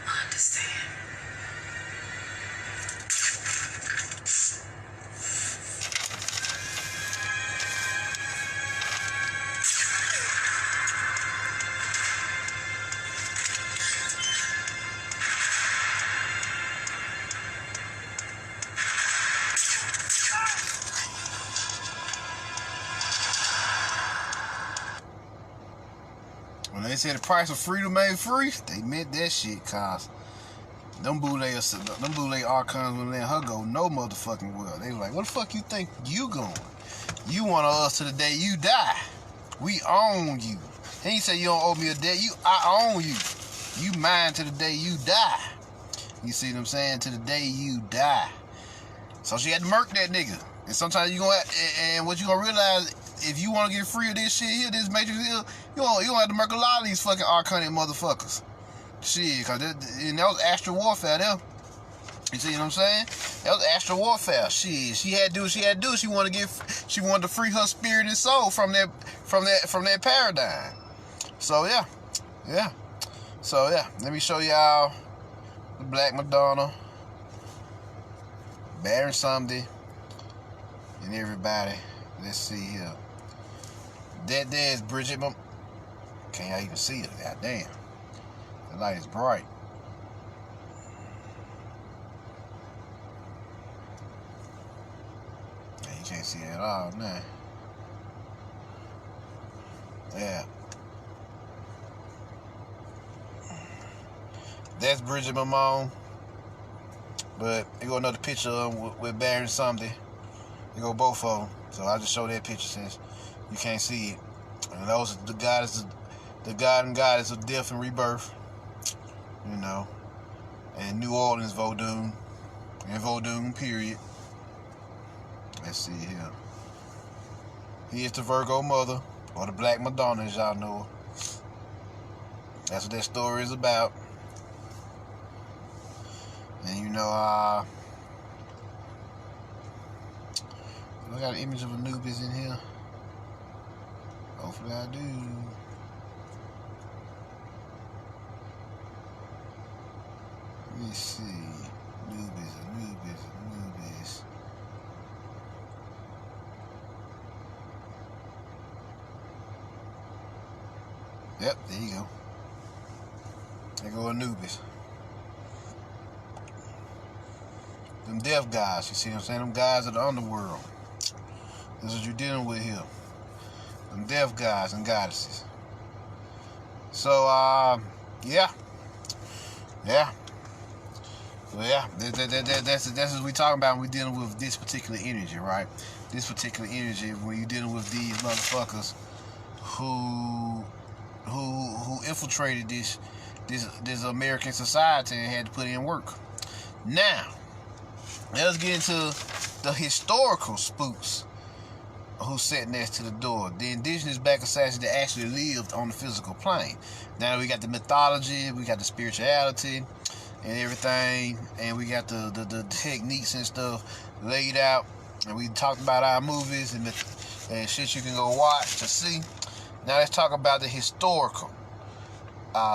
I understand. When they said the price of freedom ain't free, they meant that shit, cause them boule archons when let her go no motherfucking well. They was like, what the fuck you think you going? You want us to the day you die. We own you. He ain't say you don't owe me a debt. I own you. You mine to the day you die. You see what I'm saying? To the day you die. So she had to murk that nigga. And sometimes you gonna and what you gonna realize, if you want to get free of this shit here, this matrix here, you gonna have to murk a lot of these fucking arcanic motherfuckers. Shit, cause that was astral warfare there. You see what I'm saying? That was astral warfare. Shit, she had to do what she had to do. She wanted to free her spirit and soul from that paradigm. So yeah. So yeah, let me show y'all the Black Madonna, Baron Sunday, and everybody. Let's see here. That there is Bridget. Can't y'all even see it? Goddamn. The light is bright. You can't see it at all now. Yeah. That's Bridget Mamone. But here go another picture of him with Baron Somebody. Here go both of them. So I just show that picture since you can't see it. And those are the God and goddess of death and rebirth. You know. And New Orleans Vodun. And Vodun, period. Let's see here. He is the Virgo mother, or the Black Madonna, as y'all know. That's what that story is about. And you know, I got an image of Anubis in here. Hopefully I do. Let me see. Anubis. Yep, there you go. There go Anubis. Them death guys, you see what I'm saying? Them guys of the underworld. This is what you're dealing with here. Them death guys and goddesses. So, yeah. Well, yeah, that's what we talking about when we dealing with this particular energy, right? This particular energy when you're dealing with these motherfuckers who infiltrated this American society and had to put in work. Now, let's get into the historical spooks who sat next to the door. The indigenous black assassins that actually lived on the physical plane. Now we got the mythology, we got the spirituality and everything, and we got the techniques and stuff laid out, and we talked about our movies and shit you can go watch to see. Now let's talk about the historical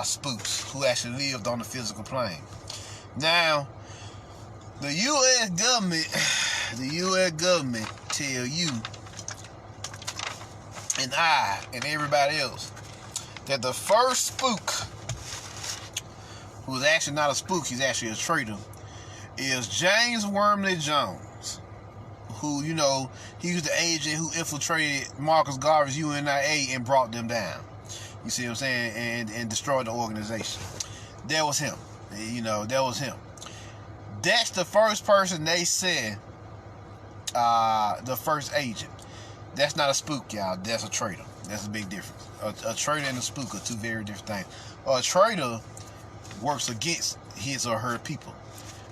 spooks who actually lived on the physical plane. Now, the U.S. government tell you and I and everybody else that the first spook, who's actually not a spook, he's actually a traitor, is James Wormley Jones, who, you know, he was the agent who infiltrated Marcus Garvey's UNIA and brought them down. You see what I'm saying? And destroyed the organization. That was him. You know, that was him. That's the first person they said, the first agent. That's not a spook, y'all. That's a traitor. That's a big difference. A traitor and a spook are two very different things. A traitor works against his or her people,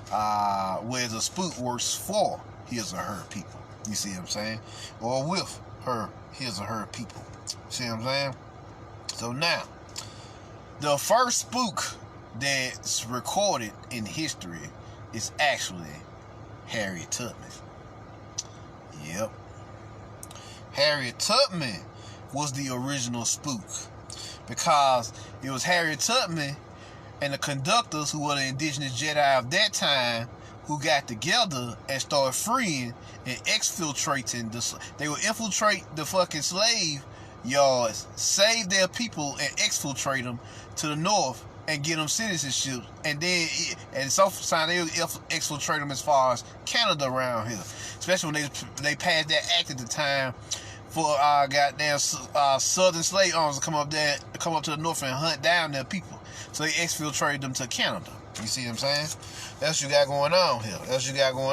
whereas a spook works for his or her people. You see what I'm saying? Or with his or her people. See what I'm saying? So now, the first spook that's recorded in history is actually Harriet Tubman. Yep. Harriet Tubman was the original spook, because it was Harriet Tubman and the conductors, who were the indigenous Jedi of that time, who got together and started freeing and exfiltrating they would infiltrate the fucking slave yards, save their people, and exfiltrate them to the north and get them citizenship, and then sometimes they would exfiltrate them as far as Canada around here, especially when they passed that act at the time for goddamn southern slave owners to come up to the north and hunt down their people. So they exfiltrated them to Canada. You see what I'm saying? That's what you got going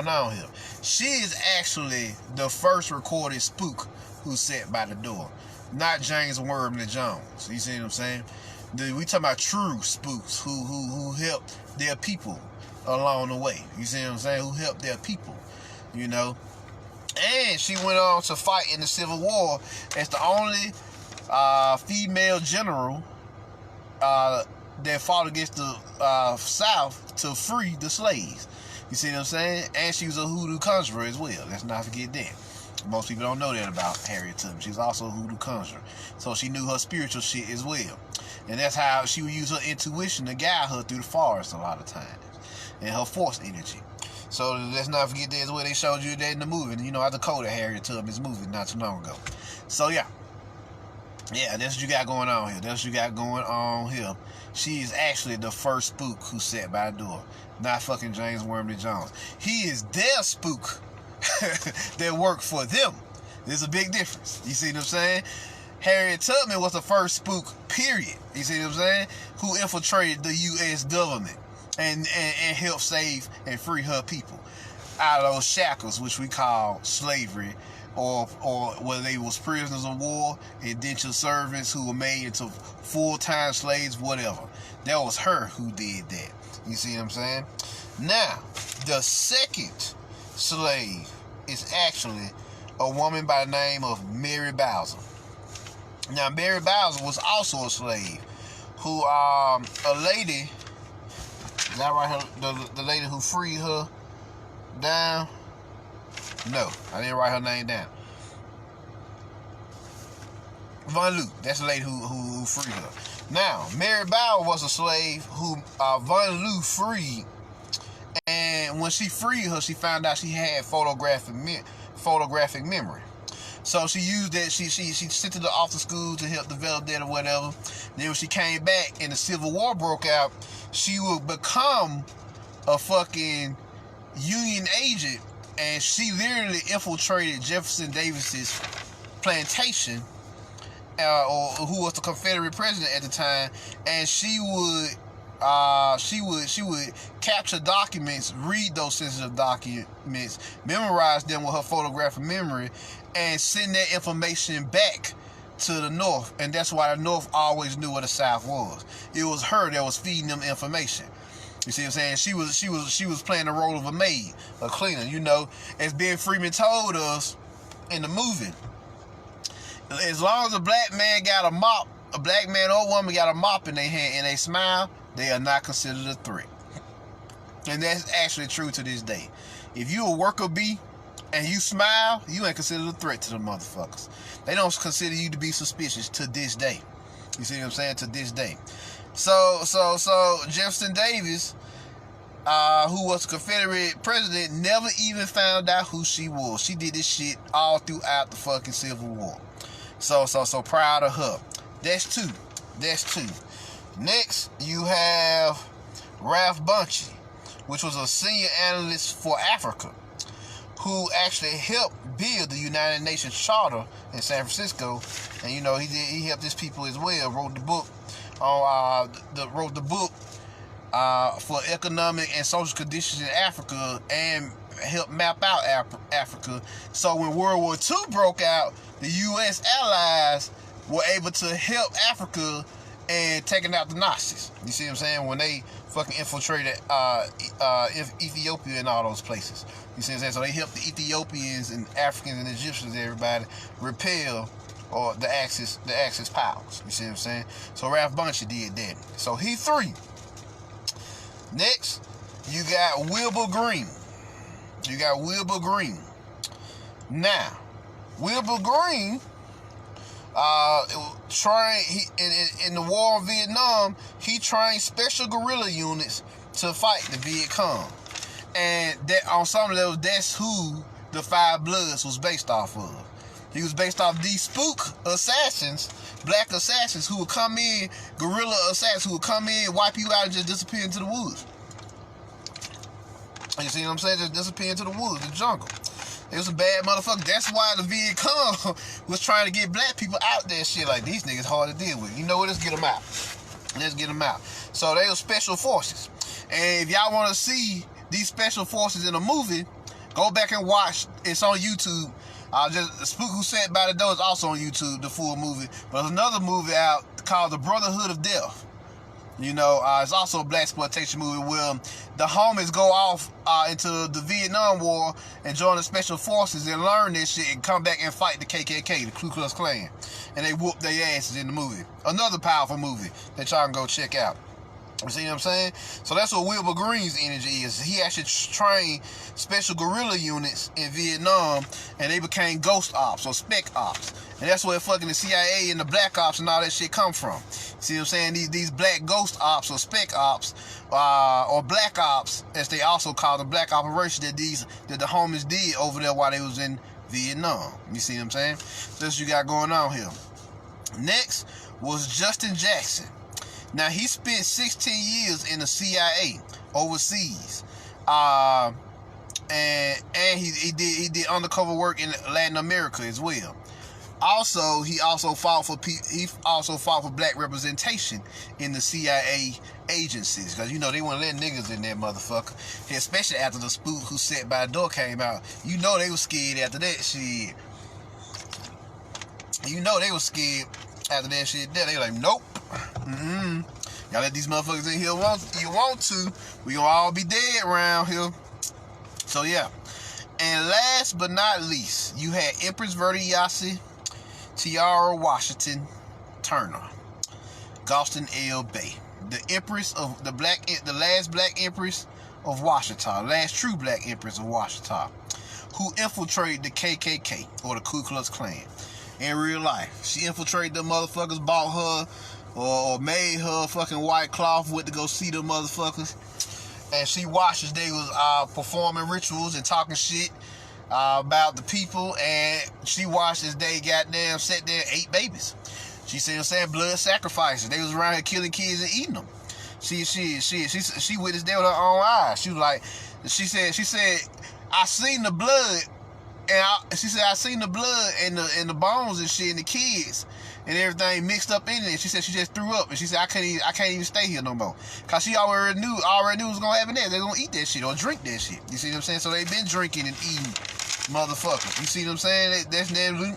on here. She is actually the first recorded spook who sat by the door, not James Wormley Jones. You see what I'm saying? We talking about true spooks who helped their people along the way. You see what I'm saying? Who helped their people, you know? And she went on to fight in the Civil War as the only female general that fought against the South to free the slaves. You see what I'm saying? And she was a hoodoo conjurer as well. Let's not forget that. Most people don't know that about Harriet Tubman. She was also a hoodoo conjurer. So she knew her spiritual shit as well. And that's how she would use her intuition to guide her through the forest a lot of times. And her force energy. So let's not forget that as well. They showed you that in the movie. You know, I decoded Harriet Tubman's movie not too long ago. So yeah. Yeah, that's what you got going on here. She is actually the first spook who sat by the door. Not fucking James Wormley Jones. He is their spook that worked for them. There's a big difference. You see what I'm saying? Harriet Tubman was the first spook, period. You see what I'm saying? Who infiltrated the U.S. government and help save and free her people out of those shackles, which we call slavery, or whether they was prisoners of war, indentured servants who were made into full-time slaves, whatever. That was her who did that. You see what I'm saying? Now, the second slave is actually a woman by the name of Mary Bowser. Now, Mary Bowser was also a slave who, a lady, is that right? The lady who freed her down? No, I didn't write her name down. Von Loo, that's the lady who freed her. Now, Mary Bowser was a slave who Von Loo freed, and when she freed her, she found out she had photographic memory. So she used that. She sent to the off to school to help develop that or whatever. Then when she came back and the Civil War broke out, she would become a fucking Union agent, and she literally infiltrated Jefferson Davis's plantation, or who was the Confederate president at the time, and she would capture documents, read those sensitive documents, memorize them with her photographic memory, and send that information back to the North. And that's why the North always knew where the South was. It was her that was feeding them information. You see what I'm saying? She was playing the role of a maid, a cleaner. You know, as Ben Freeman told us in the movie, as long as a black man got a mop, a black man or woman got a mop in their hand and they smile, they are not considered a threat. And that's actually true to this day. If you a worker bee and you smile, you ain't considered a threat to the motherfuckers. They don't consider you to be suspicious to this day. You see what I'm saying? To this day. So Jefferson Davis, who was the Confederate president, never even found out who she was. She did this shit all throughout the fucking Civil War. So proud of her. That's two. Next, you have Ralph Bunchy, which was a senior analyst for Africa, who actually helped build the United Nations Charter in San Francisco. And you know, he helped his people as well. Wrote the book for economic and social conditions in Africa, and helped map out Africa. So when World War II broke out, the U.S. allies were able to help Africa and taking out the Nazis. You see what I'm saying? When they fucking infiltrated Ethiopia and all those places. You see what I'm saying? So they helped the Ethiopians and Africans and Egyptians, everybody, repel or the Axis powers. You see what I'm saying? So Ralph Bunchy did that. So he three. Next, you got Wilbur Green. Now, Wilbur Green, in the war in Vietnam, he trained special guerrilla units to fight the Viet Cong. And that on some levels, that's who the Five Bloods was based off of. He was based off these spook assassins, black assassins who would come in, guerrilla assassins who would come in, wipe you out, and just disappear into the woods. You see what I'm saying? Just disappear into the woods, the jungle. It was a bad motherfucker. That's why the Viet Cong was trying to get black people out there. Shit, like, these niggas hard to deal with. You know what? Let's get them out. So they were special forces. And if y'all want to see these special forces in a movie, go back and watch. It's on YouTube. Spook Who Sat by the Door is also on YouTube, the full movie. But there's another movie out called The Brotherhood of Death. You know, it's also a blaxploitation movie where the homies go off into the Vietnam War and join the special forces and learn this shit and come back and fight the KKK, the Ku Klux Klan. And they whoop their asses in the movie. Another powerful movie that y'all can go check out. You see what I'm saying? So that's what Wilbur Green's energy is. He actually trained special guerrilla units in Vietnam, and they became ghost ops or spec ops. And that's where fucking the CIA and the black ops and all that shit come from. See what I'm saying? These black ghost ops or spec ops, or black ops, as they also call the black operation that the homies did over there while they was in Vietnam. You see what I'm saying? That's what you got going on here. Next was Justin Jackson. Now, he spent 16 years in the CIA overseas, and he did undercover work in Latin America as well. Also, he also fought for black representation in the CIA agencies, because you know they want to let niggas in there, motherfucker. Especially after the Spook Who Sat by the Door came out. You know they was scared after that shit. You know they was scared after that shit. They like, nope. Y'all let these motherfuckers in here. You want to? We gonna all be dead around here. So yeah. And last but not least, you had Empress Verdiasi, Tiara Washington Turner, Galston L. Bay, the Empress of the last black Empress of Washington, last true black Empress of Washington, who infiltrated the KKK or the Ku Klux Klan in real life. She infiltrated them motherfuckers, bought her or made her fucking white cloth went to go see them motherfuckers. And she watched as they was performing rituals and talking shit about the people, and she watched as they goddamn sat there and ate babies. She said, I'm saying, blood sacrifices. They was around here killing kids and eating them. She witnessed that with her own eyes. She was like, she said, I seen the blood, and she said I seen the blood and the bones and shit and the kids and everything mixed up in it. She said she just threw up, and she said I can't even stay here no more, cause she already knew what's gonna happen there. They're gonna eat that shit or drink that shit. You see what I'm saying? So they been drinking and eating motherfuckers. You see what I'm saying?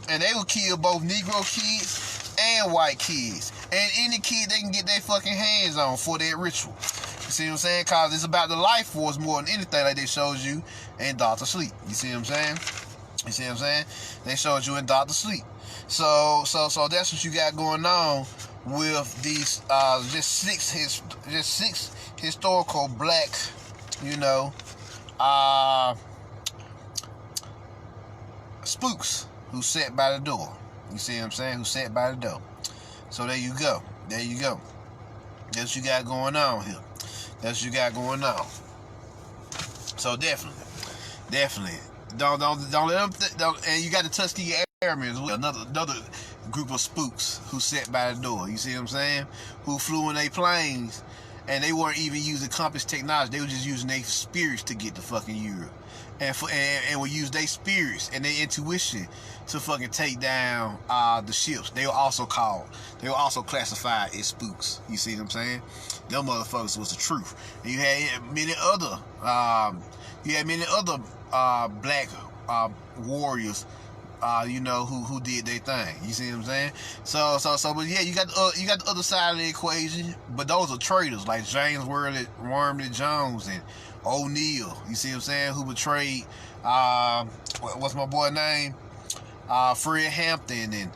And they will kill both Negro kids and white kids and any kid they can get their fucking hands on for that ritual. You see what I'm saying? Cause it's about the life force more than anything, like they showed you in Dr. Sleep. You see what I'm saying? You see what I'm saying? They showed you in Dr. Sleep. So that's what you got going on with these just six historical black, spooks who sat by the door. You see what I'm saying? Who sat by the door. So there you go. There you go. That's what you got going on here. That's what you got going on. So definitely. Don't let them. And you got the Tuskegee Airmen as well. Another group of spooks who sat by the door. You see what I'm saying? Who flew in their planes, and they weren't even using compass technology. They were just using their spirits to get to fucking Europe, and would use their spirits and their intuition to fucking take down the ships. They were also classified as spooks. You see what I'm saying? Them motherfuckers was the truth. And you had many other black warriors, who did their thing. You see what I'm saying? So, but yeah, you got the other side of the equation. But those are traitors like James Wormley Jones and O'Neill. You see what I'm saying? Who betrayed what's my boy name? Fred Hampton and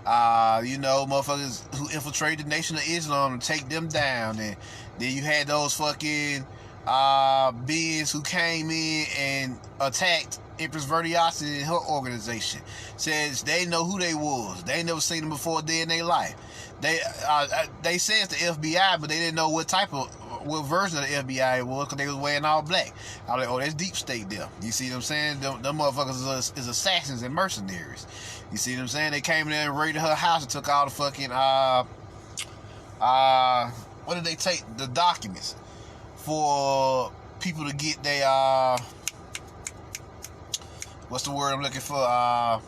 motherfuckers who infiltrated the Nation of Islam to take them down. And then you had those fucking beings who came in and attacked Empress Verdiasi and her organization. Says they know who they was. They never seen them before a day in their life. They said it's the FBI, but they didn't know what version of the FBI it was, because they was wearing all black. I was like, oh, that's deep state there. You see what I'm saying? Them motherfuckers is assassins and mercenaries. You see what I'm saying? They came in there and raided her house and took all the fucking what did they take? The documents for people to get their what's the word I'm looking for?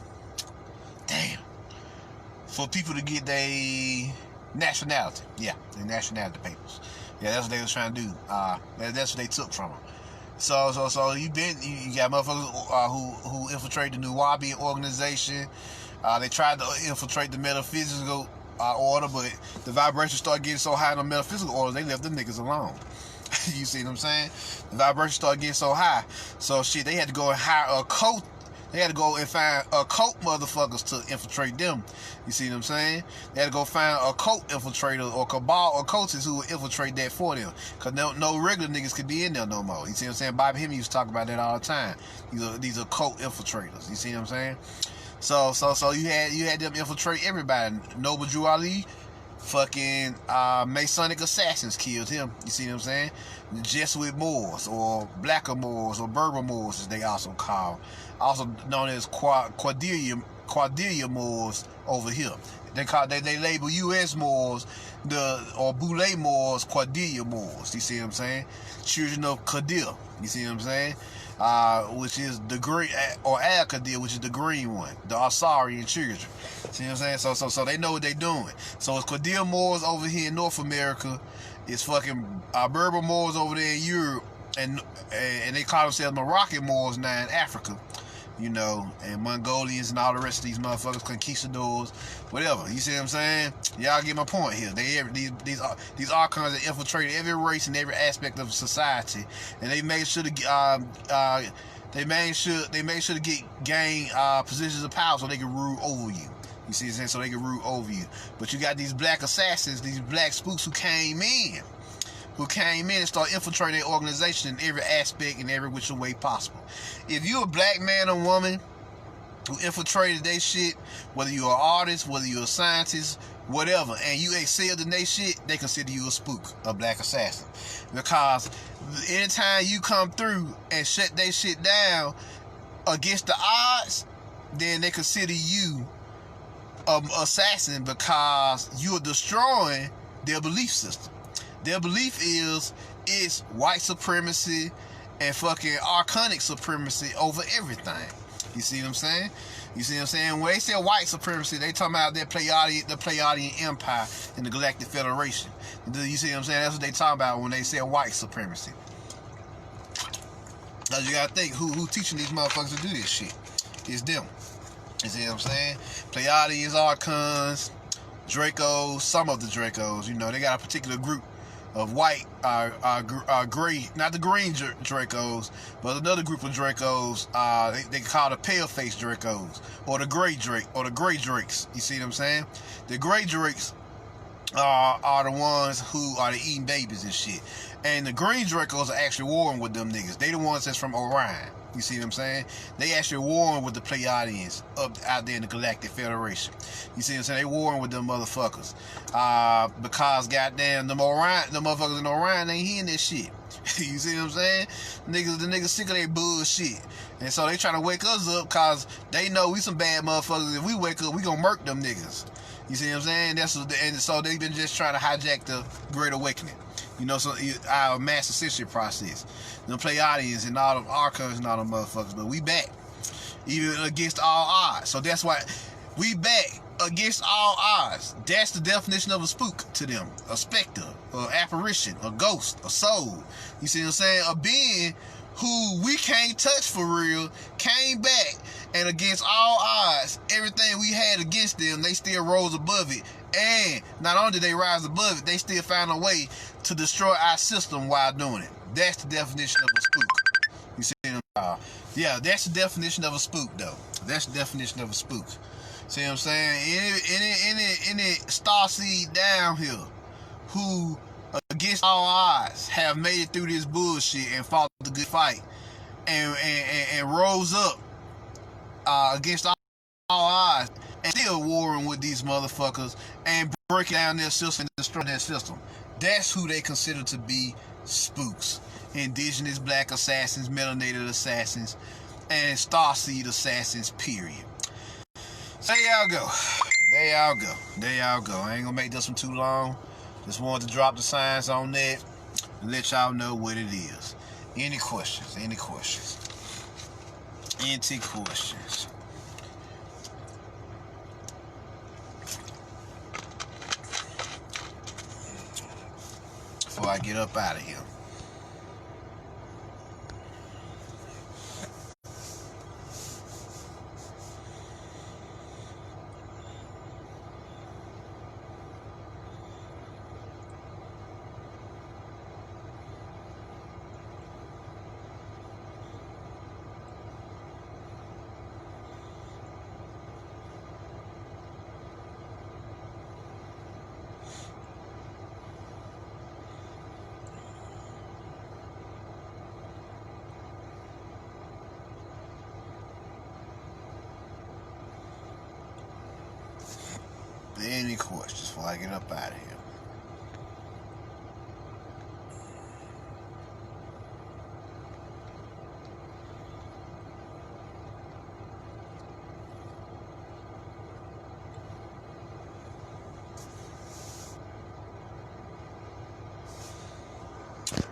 For people to get their nationality. Yeah, their nationality papers. Yeah, that's what they was trying to do. That's what they took from them. So you got motherfuckers who infiltrated the Nuwabian organization. They tried to infiltrate the metaphysical order, but the vibrations started getting so high in the metaphysical order, they left them niggas alone. You see what I'm saying? The vibrations started getting so high. So shit, they had to go and hire a cult. They had to go and find occult motherfuckers to infiltrate them. You see what I'm saying? They had to go find occult infiltrators or cabal occultists who would infiltrate that for them. Because no regular niggas could be in there no more. You see what I'm saying? Bobby Hemming used to talk about that all the time. These occult infiltrators. You see what I'm saying? So you had them infiltrate everybody. Noble Drew Ali, fucking Masonic assassins killed him. You see what I'm saying? The Jesuit Moors, or Blacker Moors, or Berber Moors, as they also call, also known as Quadrillia Moors over here. They label U.S. Moors or Boule Moors, Quadrillia Moors. You see what I'm saying? Children of Qadir. You see what I'm saying? which is the green, or Al-Qadir, which is the green one, the Asarian children. See what I'm saying? So they know what they doing. So it's Qadir Moors over here in North America. It's fucking Berber Moors over there in Europe, and they call themselves Moroccan Moors now in Africa. You know, and Mongolians and all the rest of these motherfuckers, conquistadors, whatever. You see what I'm saying? Y'all get my point here. These archons that infiltrated every race and every aspect of society, and they made sure to gain positions of power so they can rule over you. You see what I'm saying? So they can rule over you. But you got these black assassins, these black spooks who came in and started infiltrating their organization in every aspect and every which way possible. If you're a black man or woman who infiltrated their shit, whether you're an artist, whether you're a scientist, whatever, and you excelled in their shit, they consider you a spook, a black assassin. Because anytime you come through and shut their shit down against the odds, then they consider you an assassin because you're destroying their belief system. Their belief is white supremacy and fucking archonic supremacy over everything. You see what I'm saying? You see what I'm saying? When they say white supremacy, they talking about the Pleiadian Empire and the Galactic Federation. You see what I'm saying? That's what they talking about when they say white supremacy. Cause you gotta think who teaching these motherfuckers to do this shit? It's them. You see what I'm saying? Pleiadians, archons, Dracos, some of the Dracos. You know, they got a particular group of white, gray, not the green Dracos, but another group of Dracos. They call the pale-faced Dracos, or the gray Drake, or the gray Drakes. You see what I'm saying? The gray Drakes are the ones who are the eating babies and shit, and the green Dracos are actually warring with them niggas. They the ones that's from Orion. You see what I'm saying? They actually warring with the Pleiadians out there in the Galactic Federation. You see what I'm saying? They warring with them motherfuckers. Because goddamn, the motherfuckers in Orion ain't hearing this shit. You see what I'm saying? The niggas sick of that bullshit. And so they trying to wake us up because they know we some bad motherfuckers. If we wake up, we gonna murk them niggas. You see what I'm saying? And so they've been just trying to hijack the Great Awakening. You know, so our mass ascension process. The Pleiadians and all them archons and all them motherfuckers. But we back. Even against all odds. So that's why we back against all odds. That's the definition of a spook to them. A specter, an apparition, a ghost, a soul. You see what I'm saying? A being who we can't touch for real came back, and against all odds, everything we had against them, they still rose above it. And not only did they rise above it, they still found a way to destroy our system while doing it. That's the definition of a spook. You see what I'm saying? Yeah, that's the definition of a spook, though. That's the definition of a spook. See what I'm saying? Any starseed down here who, against all odds, have made it through this bullshit and fought the good fight and rose up against all odds and still warring with these motherfuckers and breaking down their system and destroying their system. That's who they consider to be spooks. Indigenous black assassins, melanated assassins, and starseed assassins, period. So there y'all go. There y'all go. I ain't gonna make this one too long. Just wanted to drop the science on that and let y'all know what it is. Any questions? Any questions? Before I get up out of here. Any questions before I get up out of here?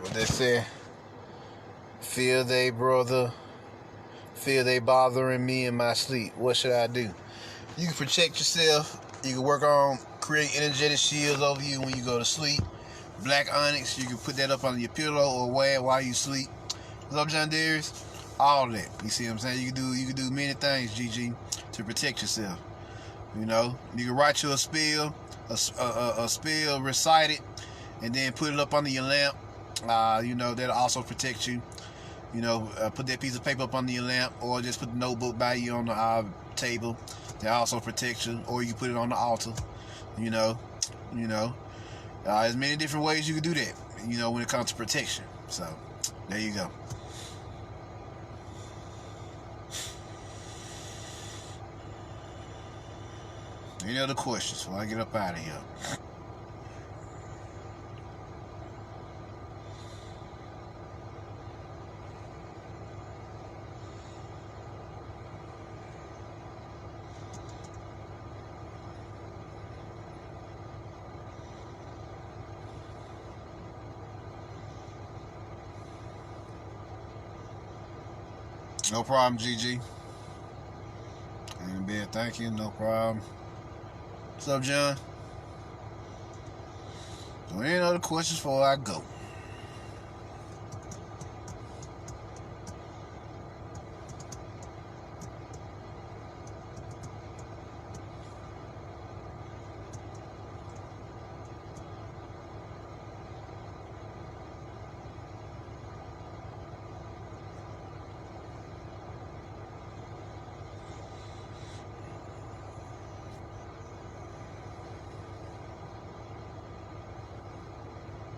What they say? Feel they, brother. Feel they bothering me in my sleep. What should I do? You can protect yourself. You can work on creating energetic shields over you when you go to sleep. Black onyx, you can put that up on your pillow or wear it while you sleep. What's up, John Darius? All that. You see what I'm saying? You can do many things, GG, to protect yourself. You know, you can write you a spell, a spell, recite it, and then put it up under your lamp. You know, that'll also protect you. You know, put that piece of paper up under your lamp, or just put the notebook by you on the table. That also protects you. Or you can put it on the altar. You know, there's many different ways you can do that. You know, when it comes to protection. So, there you go. Any other questions before I get up out of here? No problem, GG. In bed, thank you. No problem. What's up, John? So any other questions before I go?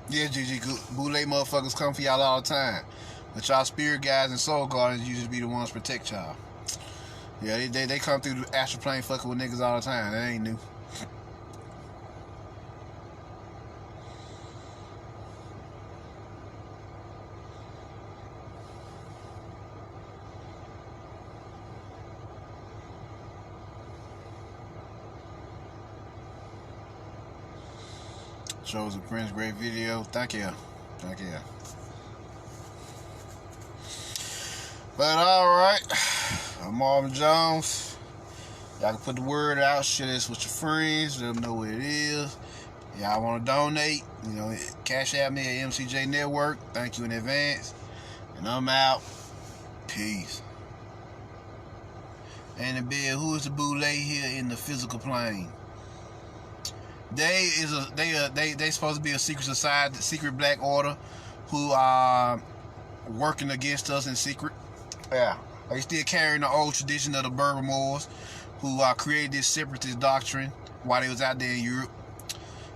Yeah, GG, Boule motherfuckers come for y'all all the time. But y'all spirit guys and soul guardians usually be the ones to protect y'all. Yeah, they come through the astral plane fucking with niggas all the time. That ain't new. Chosen Prince, great video. Thank you. Thank you. But alright, I'm Marvin Jones. Y'all can put the word out, share this with your friends, let them know what it is. Y'all want to donate, you know, Cashapp me at mcjnetwork. Thank you in advance. And I'm out. Peace. And the bed, who is the Boule here in the physical plane? They supposed to be a secret society, secret black order, who are working against us in secret. Yeah, they still carrying the old tradition of the Berber Moors, who created this separatist doctrine while they was out there in Europe,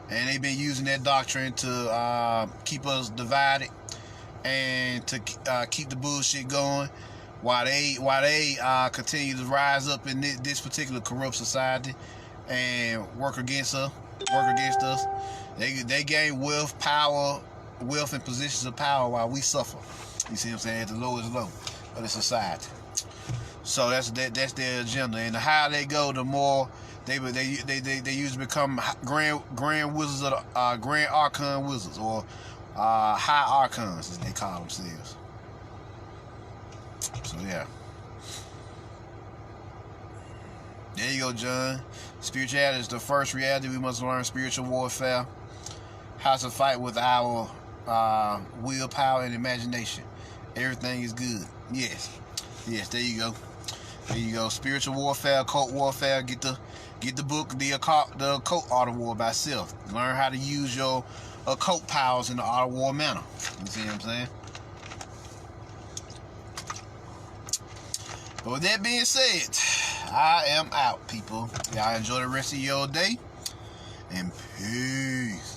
and they've been using that doctrine to keep us divided and to keep the bullshit going, while they continue to rise up in this particular corrupt society and work against us. They gain wealth, power, and positions of power while we suffer. You see what I'm saying? At the lowest low of the society. So that's their agenda. And the higher they go, the more they usually become grand wizards of the grand archon wizards, or high archons as they call themselves. So yeah. There you go, John. Spirituality is the first reality. We must learn spiritual warfare. How to fight with our willpower and imagination. Everything is good. Yes. There you go. Spiritual warfare, occult warfare. Get the book, the occult art of war by self. Learn how to use your occult powers in the art of war manner. You see what I'm saying? But with that being said, I am out, people. Y'all enjoy the rest of your day. And peace.